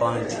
5.